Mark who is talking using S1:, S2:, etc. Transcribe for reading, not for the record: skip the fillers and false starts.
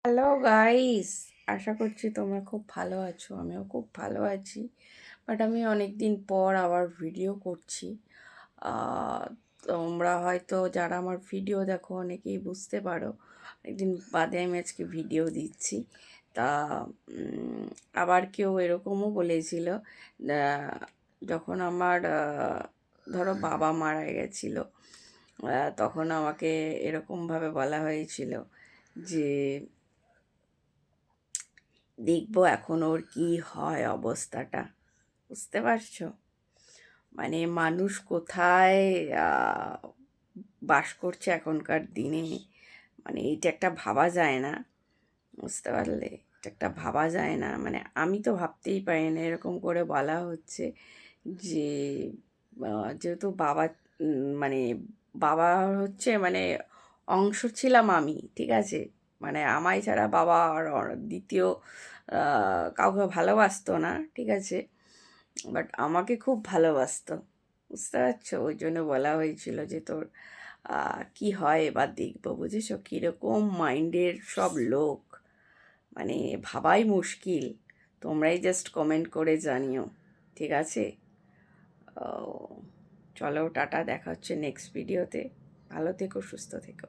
S1: Hello guys, আশা করছি তোমরা খুব ভালো আছো। আমিও খুব ভালো আছি। বাট আমি অনেক দিন পর আবার ভিডিও করছি। আহ, তোমরা হয়তো যারা আমার ভিডিও দেখো অনেকেই বুঝতে পারো একদিন বাদে আমি আজকে ভিডিও দিচ্ছি। তা আবার কেউ এরকমও বলেছিল, আহ, যখন আমার ধরো বাবা মারা গেছিলো, তখন আমাকে এরকমভাবে বলা হয়েছিল যে দেখবো এখন ওর কি হয় অবস্থাটা। বুঝতে পারছো? মানে মানুষ কোথায় আহ, বাস করছে এখনকার দিনে, মানে এইটা একটা ভাবা যায় না। বুঝতে পারলে? এটা একটা ভাবা যায় না, মানে আমি তো ভাবতেই পারি না এরকম করে বলা হচ্ছে যে যেহেতু বাবা মানে বাবা হচ্ছে মানে অংশ ছিলাম আমি, ঠিক আছে? মানে আমায় ছাড়া বাবা আর দ্বিতীয় কাউকে ভালোবাসতো না, ঠিক আছে? বাট আমাকে খুব ভালোবাসতো। বুঝতে পারছো? ওই জন্য বলা হয়েছিল যে তোর কি হয় এবার দেখবো। বুঝেছো কীরকম মাইন্ডের সব লোক, মানে ভাবাই মুশকিল। তোমরাই জাস্ট কমেন্ট করে জানিও, ঠিক আছে? ও, চলো টাটা, দেখা হচ্ছে নেক্সট ভিডিওতে। ভালো থেকো, সুস্থ থেকো।